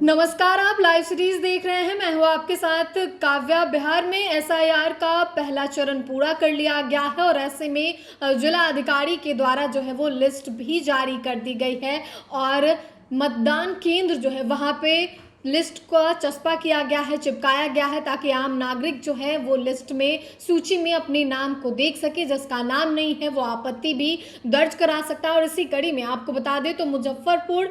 नमस्कार, आप live series देख रहे हैं। मैं हूं आपके साथ काव्या। बिहार में एसआईआर का पहला चरण पूरा कर लिया गया है और ऐसे में जिला अधिकारी के द्वारा जो है वो लिस्ट भी जारी कर दी गई है और मतदान केंद्र जो है वहां पे लिस्ट का चस्पा किया गया है, चिपकाया गया है, ताकि आम नागरिक जो है वो लिस्ट में सूची में अपने नाम को देख सके। जिसका नाम नहीं है वो आपत्ति भी दर्ज करा सकता है। और इसी कड़ी में आपको बता दें तो मुजफ्फरपुर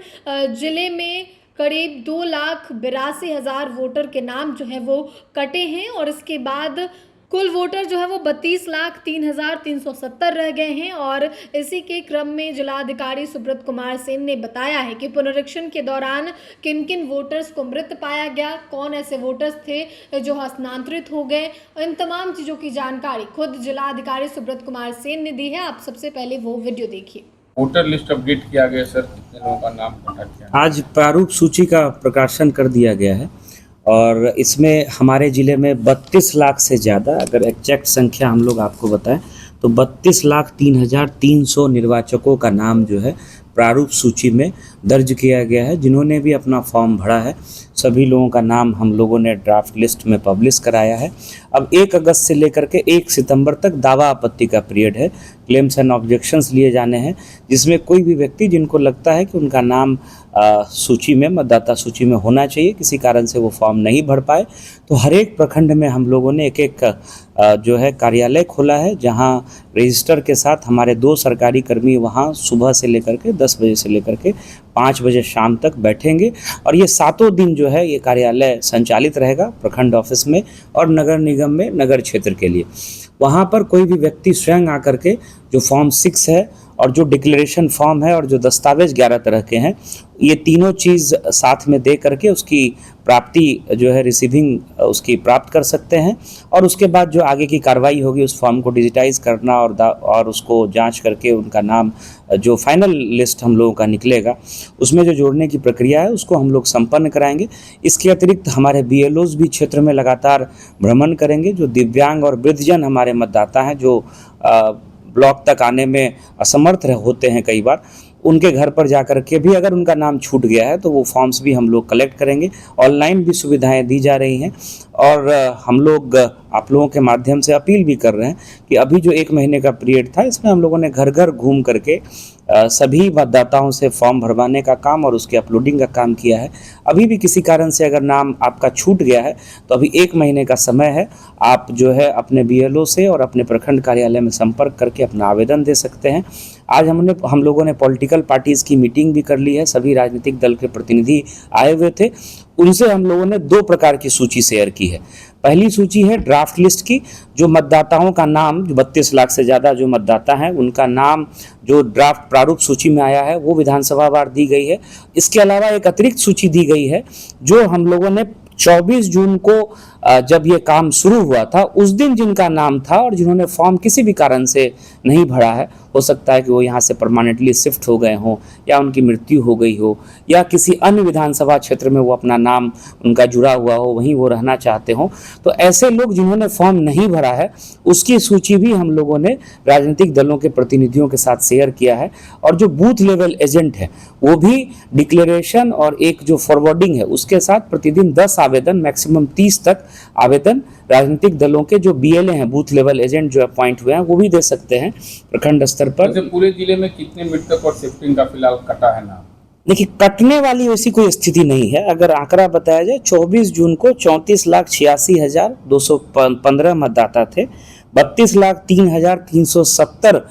जिले में करीब 2,82,000 वोटर के नाम जो है वो कटे हैं और इसके बाद कुल वोटर जो है वो 32,03,370 रह गए हैं। और इसी के क्रम में जिलाधिकारी सुब्रत कुमार सेन ने बताया है कि पुनरीक्षण के दौरान किन किन वोटर्स को मृत पाया गया, कौन ऐसे वोटर्स थे जो हस्तांतरित हो गए, इन तमाम चीज़ों की जानकारी खुद जिलाधिकारी सुब्रत कुमार सेन ने दी है। आप सबसे पहले वो वीडियो देखिए। वोटर लिस्ट अपडेट किया गया सर, कितने लोगों का नाम कटा किया? आज प्रारूप सूची का प्रकाशन कर दिया गया है और इसमें हमारे ज़िले में 32 लाख से ज़्यादा, अगर एग्जैक्ट संख्या हम लोग आपको बताएं तो 32,03,300 निर्वाचकों का नाम जो है प्रारूप सूची में दर्ज किया गया है। जिन्होंने भी अपना फॉर्म भरा है सभी लोगों का नाम हम लोगों ने ड्राफ्ट लिस्ट में पब्लिश कराया है। अब 1 अगस्त से लेकर के 1 सितंबर तक दावा आपत्ति का पीरियड है। क्लेम्स एंड ऑब्जेक्शंस लिए जाने हैं, जिसमें कोई भी व्यक्ति जिनको लगता है कि उनका नाम सूची में, मतदाता सूची में होना चाहिए, किसी कारण से वो फॉर्म नहीं भर पाए, तो हर एक प्रखंड में हम लोगों ने एक जो है कार्यालय खोला है, जहां रजिस्टर के साथ हमारे 2 सरकारी कर्मी वहां सुबह से लेकर के 10 बजे से लेकर के 5 बजे शाम तक बैठेंगे और ये 7 दिन जो है ये कार्यालय संचालित रहेगा प्रखंड ऑफिस में और नगर निगम में नगर क्षेत्र के लिए। वहाँ पर कोई भी व्यक्ति स्वयं आकर के जो फॉर्म 6 है और जो डिक्लेरेशन फॉर्म है और जो दस्तावेज 11 तरह के हैं, ये तीनों चीज़ साथ में दे करके उसकी प्राप्ति जो है रिसीविंग उसकी प्राप्त कर सकते हैं। और उसके बाद जो आगे की कार्रवाई होगी उस फॉर्म को डिजिटाइज करना और उसको जांच करके उनका नाम जो फाइनल लिस्ट हम लोगों का निकलेगा उसमें जो जोड़ने की प्रक्रिया है उसको हम लोग संपन्न कराएंगे। इसके अतिरिक्त हमारे BLOs भी क्षेत्र में लगातार भ्रमण करेंगे। जो दिव्यांग और वृद्धजन हमारे मतदाता हैं जो ब्लॉक तक आने में असमर्थ होते हैं, कई बार उनके घर पर जाकर के भी अगर उनका नाम छूट गया है तो वो फॉर्म्स भी हम लोग कलेक्ट करेंगे। ऑनलाइन भी सुविधाएं दी जा रही हैं और हम लोग आप लोगों के माध्यम से अपील भी कर रहे हैं कि अभी जो 1 महीने का पीरियड था इसमें हम लोगों ने घर घर घूम करके सभी मतदाताओं से फॉर्म भरवाने का काम और उसके अपलोडिंग का काम किया है। अभी भी किसी कारण से अगर नाम आपका छूट गया है तो अभी 1 महीने का समय है, आप जो है अपने BLO से और अपने प्रखंड कार्यालय में संपर्क करके अपना आवेदन दे सकते हैं। आज हम लोगों ने पॉलिटिकल पार्टीज़ की मीटिंग भी कर ली है, सभी राजनीतिक दल के प्रतिनिधि आए हुए थे, उनसे हम लोगों ने 2 प्रकार की सूची शेयर की है। पहली सूची है ड्राफ्ट लिस्ट की, जो मतदाताओं का नाम, जो 32 लाख से ज़्यादा जो मतदाता हैं उनका नाम जो ड्राफ्ट प्रारूप सूची में आया है वो विधानसभा वार दी गई है। इसके अलावा एक अतिरिक्त सूची दी गई है जो हम लोगों ने 24 जून को जब ये काम शुरू हुआ था उस दिन जिनका नाम था और जिन्होंने फॉर्म किसी भी कारण से नहीं भरा है, हो सकता है कि वो यहाँ से परमानेंटली शिफ्ट हो गए हों या उनकी मृत्यु हो गई हो या किसी अन्य विधानसभा क्षेत्र में वो अपना नाम उनका जुड़ा हुआ हो, वहीं वो रहना चाहते हों, तो ऐसे लोग जिन्होंने फॉर्म नहीं भरा है उसकी सूची भी हम लोगों ने राजनीतिक दलों के प्रतिनिधियों के साथ शेयर किया है। और जो बूथ लेवल एजेंट है वो भी डिक्लेरेशन और एक जो फॉरवर्डिंग है उसके साथ प्रतिदिन 10 आवेदन, मैक्सिमम 30 तक आवेदन राजनीतिक दलों के जो BLA हैं, बूथ लेवल एजेंट जो अपॉइंट हुए हैं, वो भी दे सकते हैं प्रखंड स्तर पर। पूरे जिले में कितने मृतक और शिफ्टिंग का फिलहाल कटा है नाम? देखिए, कटने वाली वैसी कोई स्थिति नहीं है। अगर आंकड़ा बताया जाए 24 जून को 34,86,215 मतदाता थे, 32,03,370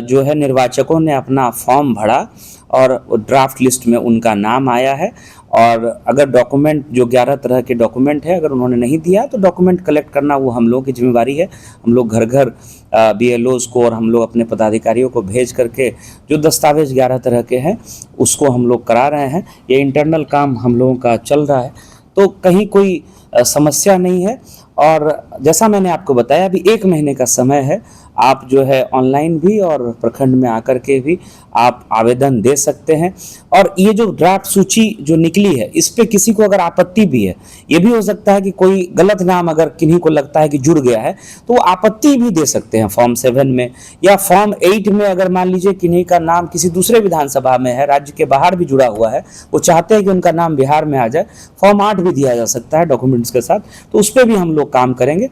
जो है निर्वाचकों ने अपना फॉर्म भरा और ड्राफ्ट लिस्ट में उनका नाम आया है। और अगर डॉक्यूमेंट जो 11 तरह के डॉक्यूमेंट है अगर उन्होंने नहीं दिया तो डॉक्यूमेंट कलेक्ट करना वो हम लोगों की जिम्मेवारी है। हम लोग घर घर BLOs को और हम लोग अपने पदाधिकारियों को भेज करके जो दस्तावेज 11 तरह के हैं उसको हम लोग करा रहे हैं। ये इंटरनल काम हम लोगों का चल रहा है, तो कहीं कोई समस्या नहीं है। और जैसा मैंने आपको बताया अभी 1 महीने का समय है, आप जो है ऑनलाइन भी और प्रखंड में आकर के भी आप आवेदन दे सकते हैं। और ये जो ड्राफ्ट सूची जो निकली है इस पे किसी को अगर आपत्ति भी है, ये भी हो सकता है कि कोई गलत नाम अगर किन्हीं को लगता है कि जुड़ गया है तो वो आपत्ति भी दे सकते हैं फॉर्म 7 में या फॉर्म 8 में। अगर मान लीजिए किन्हीं का नाम किसी दूसरे विधानसभा में है, राज्य के बाहर भी जुड़ा हुआ है, वो चाहते हैं कि उनका नाम बिहार में आ जाए, फॉर्म 8 भी दिया जा सकता है डॉक्यूमेंट्स के साथ, तो उस पर भी हम लोग काम करेंगे।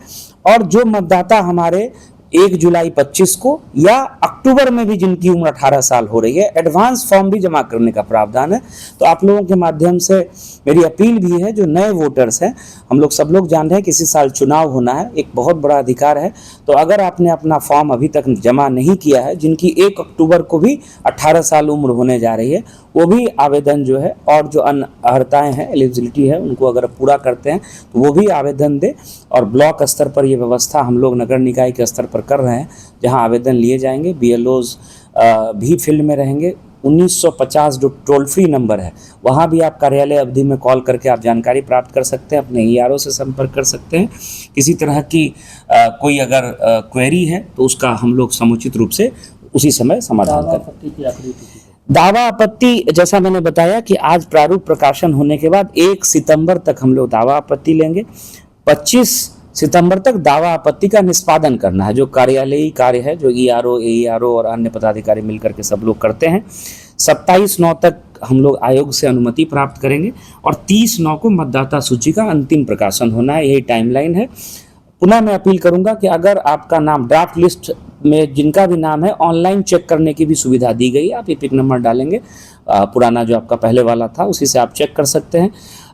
और जो मतदाता हमारे 1 जुलाई 25 को या अक्टूबर में भी जिनकी उम्र 18 साल हो रही है, एडवांस फॉर्म भी जमा करने का प्रावधान है। तो आप लोगों के माध्यम से मेरी अपील भी है, जो नए वोटर्स हैं, हम लोग सब लोग जान रहे हैं कि इसी साल चुनाव होना है, एक बहुत बड़ा अधिकार है। तो अगर आपने अपना फॉर्म अभी तक जमा नहीं किया है, जिनकी 1 अक्टूबर को भी 18 साल उम्र होने जा रही है, वो भी आवेदन जो है, और जो अन्य अर्हताएँ हैं, एलिजिबिलिटी है, उनको अगर पूरा करते हैं तो वो भी आवेदन दें। और ब्लॉक स्तर पर ये व्यवस्था हम लोग नगर निकाय के स्तर पर कर रहे हैं, जहां आवेदन लिए जाएंगे। BLOs भी फील्ड में रहेंगे। 1950 जो टोल फ्री नंबर है, वहां भी आप कार्यालय अवधि में कॉल करके आप जानकारी प्राप्त कर सकते हैं, अपने ERO से संपर्क कर सकते हैं। किसी तरह की कोई अगर क्वेरी है तो उसका हम लोग समुचित रूप से उसी समय समाधान करें। दावा आपत्ति, जैसा मैंने बताया कि आज प्रारूप प्रकाशन होने के बाद 1 सितंबर तक हम लोग दावा आपत्ति लेंगे। 25 सितंबर तक दावा आपत्ति का निष्पादन करना है, जो कार्यालयी कार्य है, जो ERO, AERO और अन्य पदाधिकारी मिलकर के सब लोग करते हैं। 27/9 तक हम लोग आयोग से अनुमति प्राप्त करेंगे और 30/9 को मतदाता सूची का अंतिम प्रकाशन होना है, यही टाइमलाइन है। पुनः मैं अपील करूंगा कि अगर आपका नाम ड्राफ्ट लिस्ट में जिनका भी नाम है, ऑनलाइन चेक करने की भी सुविधा दी गई है। आप EPIC नंबर डालेंगे, पुराना जो आपका पहले वाला था उसी से आप चेक कर सकते हैं।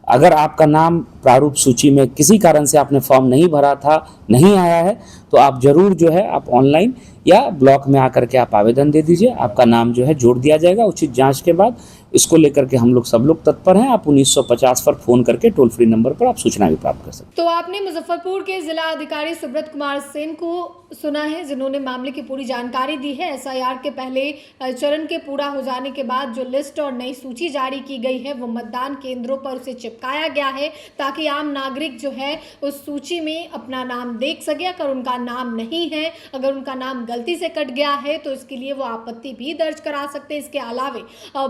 अगर आपका नाम प्रारूप सूची में किसी कारण से आपने फॉर्म नहीं भरा था, नहीं आया है, तो आप जरूर जो है आप ऑनलाइन या ब्लॉक में आकर के आप आवेदन दे दीजिए। आपका नाम जो है जोड़ दिया जाएगा उचित जांच के बाद। इसको लेकर के हम लोग सब लोग तत्पर हैं। आप 1950 पर फोन करके टोल फ्री नंबर पर आप सूचना भी प्राप्त कर सकते हैं। तो आपने मुजफ्फरपुर के जिला अधिकारी सुब्रत कुमार सेन को सुना है, जिन्होंने मामले की पूरी जानकारी दी है। SIR के पहले चरण के पूरा हो जाने के बाद जो लिस्ट और नई सूची जारी की गई है, वो मतदान केंद्रों पर उसे चिपकाया गया है ताकि आम नागरिक जो है उस सूची में अपना नाम देख सके। अगर उनका नाम नहीं है, अगर उनका नाम गलती से कट गया है, तो इसके लिए वो आपत्ति भी दर्ज करा सकते हैं। इसके अलावे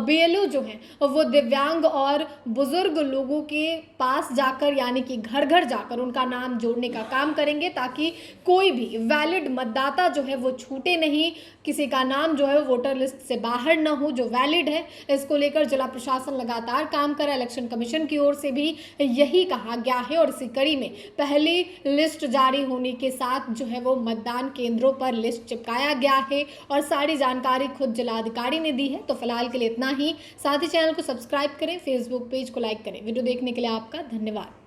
BLO जो है वो दिव्यांग और बुजुर्ग लोगों के पास जाकर, यानी कि घर घर जाकर उनका नाम जोड़ने का काम करेंगे, ताकि कोई भी वैलिड मतदाता जो है वो छूटे नहीं, किसी का नाम जो है वोटर लिस्ट से बाहर न हो जो वैलिड है। इसको लेकर जिला प्रशासन लगातार काम कर रहा है। इलेक्शन कमीशन की ओर से भी यही कहा गया है और इसी कड़ी में पहली लिस्ट जारी होने के साथ जो है वो मतदान केंद्रों पर लिस्ट चिपकाया गया है और सारी जानकारी खुद जिलाधिकारी ने दी है। तो फिलहाल के लिए इतना ही। साथ ही चैनल को सब्सक्राइब करें, फेसबुक पेज को लाइक करें। वीडियो देखने के लिए आपका धन्यवाद।